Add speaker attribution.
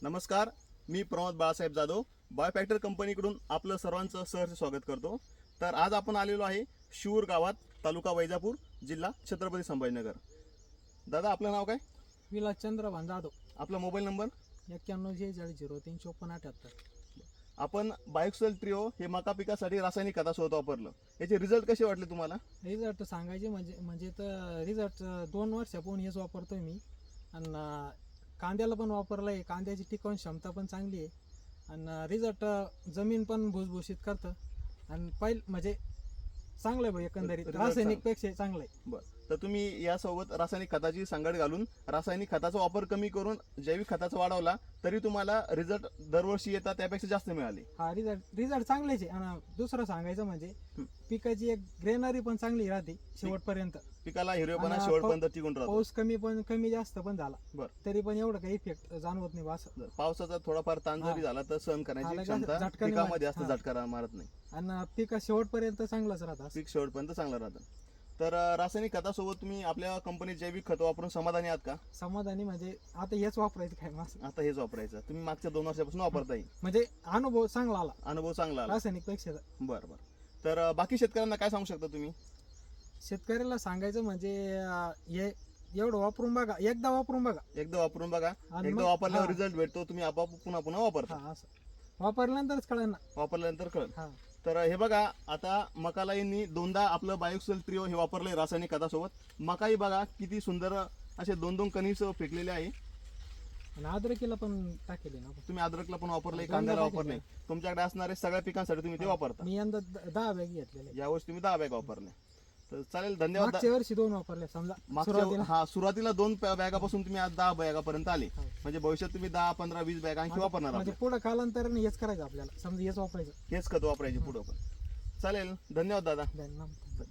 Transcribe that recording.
Speaker 1: नमस्कार, मी प्रमोद बाळासाहेब जाधव बायोफॅक्टर कंपनीकडून आपलं सर्वांचं सहर्ष स्वागत करतो. तर आज आपण आलेलो आहे शिऊर गावात, तालुका वैजापूर, जिल्हा छत्रपती संभाजीनगर. दादा, आपलं नाव काय?
Speaker 2: विलास चंद्रभान जाधव.
Speaker 1: आपला मोबाईल नंबर?
Speaker 2: 91 035478.
Speaker 1: आपण बायोक्सेल ट्रिओ हे मका पिकासाठी रासायनिक खतासोबत वापरलं. याचे रिझल्ट कसे वाटले तुम्हाला?
Speaker 2: रिझल्ट सांगायचे म्हणजे तर रिझल्ट 2 वर्षापासून हेच वापरतोय मी. आणि कांद्याला पण वापरलं आहे. कांद्याची टिकवण क्षमता पण चांगली आहे. आणि रिझल्ट जमीन पण भुसभुशीत करतं. आणि म्हणजे चांगलं आहे भाई, एकंदरीत
Speaker 1: Result
Speaker 2: रासायनिकपेक्षा चांगलं आहे.
Speaker 1: बरं, तर तुम्ही यासोबत रासायनिक खताची सांगड घालून रासायनिक खताचा वापर कमी करून जैविक खताचा वाढवला, तरी तुम्हाला रिझल्ट दरवर्षी येतात त्यापेक्षा जास्त मिळाले.
Speaker 2: हा रिझल्ट चांगलेच आहे. आणि दुसरं सांगायचं म्हणजे पिकाची एक ग्रेनरी पण चांगली राहते शेवटपर्यंत.
Speaker 1: पिकाला हिरवेपणा
Speaker 2: आणि
Speaker 1: शेवटपर्यंत टिकून राहतो.
Speaker 2: पाऊस कमी जास्त पण झाला
Speaker 1: बरं,
Speaker 2: तरी पण एवढं काही इफेक्ट जाणवत नाही. असं
Speaker 1: जर पावसाचा थोडाफार ताण जरी झाला तर सहन करण्याची
Speaker 2: लगेच
Speaker 1: क्षमता
Speaker 2: झटका
Speaker 1: पिकामध्ये
Speaker 2: नाही
Speaker 1: असतं, झटका मारत नाही.
Speaker 2: आणि पीक शेवटपर्यंत चांगलंच राहतं.
Speaker 1: पीक शेवटपर्यंत चांगलं राहतं. तर रासायनिक खतासोबत तुम्ही आपल्या कंपनीत जैविक खत वापरून समाधानी आहात का?
Speaker 2: समाधानी म्हणजे आता हेच वापरायचं काय मास,
Speaker 1: आता हेच वापरायचं. तुम्ही मागच्या 2 वर्षापासून वापरताय,
Speaker 2: म्हणजे अनुभव चांगला आला
Speaker 1: अनुभव चांगला आला.
Speaker 2: रासायनिक पेक्षा.
Speaker 1: बरं बरं. तर बाकी शेतकऱ्यांना काय सांगू शकता तुम्ही?
Speaker 2: शेतकऱ्याला सांगायचं म्हणजे हे एवढं वापरून बघा, एकदा वापरून बघा.
Speaker 1: एकदा वापरून बघा,
Speaker 2: आणि
Speaker 1: एकदा
Speaker 2: मग-
Speaker 1: वापरल्यावर
Speaker 2: हा.
Speaker 1: रिझल्ट भेटतो, तुम्ही आपोआप पुन्हा पुन्हा वापरता.
Speaker 2: हा, असं वापरल्यानंतरच कळेल ना.
Speaker 1: वापरल्यानंतर कळेल.
Speaker 2: हा,
Speaker 1: तर हे बघा, आता मकाला यांनी 2दा आपलं बायोक्सेल ट्रिओ हे वापरलंय रासायनिक खतासोबत. मकाही बघा किती सुंदर असे 2-2 कणीस फेकलेले आहे.
Speaker 2: आणि अद्रकीला पण टाकेले ना आपण.
Speaker 1: तुम्ही अद्रकला पण वापरलंय,
Speaker 2: दोनदा
Speaker 1: कांद्याला
Speaker 2: टाकेलं.
Speaker 1: वापरलंय. तुमच्याकडे असणारे सगळ्या पिकांसाठी तुम्ही ते वापरता.
Speaker 2: मी यंदा 10 बॅग घेतलेले.
Speaker 1: यावर्षी तुम्ही 10 बॅग वापरले. तर चालेल, धन्यवाद.
Speaker 2: मागच्या वर्षी 2 वापरले समजा सुरुवातीला.
Speaker 1: सुरुवातीला 2 बॅगापासून तुम्ही आज 10 बॅगापर्यंत आले. म्हणजे भविष्यात तुम्ही 10, 15, 20 बॅग आणखी वापरणार
Speaker 2: म्हणजे
Speaker 1: आहात.
Speaker 2: पुढे कालांतराने हेच करायचं आपल्याला, समजा हेच वापरायचं.
Speaker 1: हेच खत वापरायचे पुढं पण. चालेल, धन्यवाद दादा.
Speaker 2: धन्यवाद.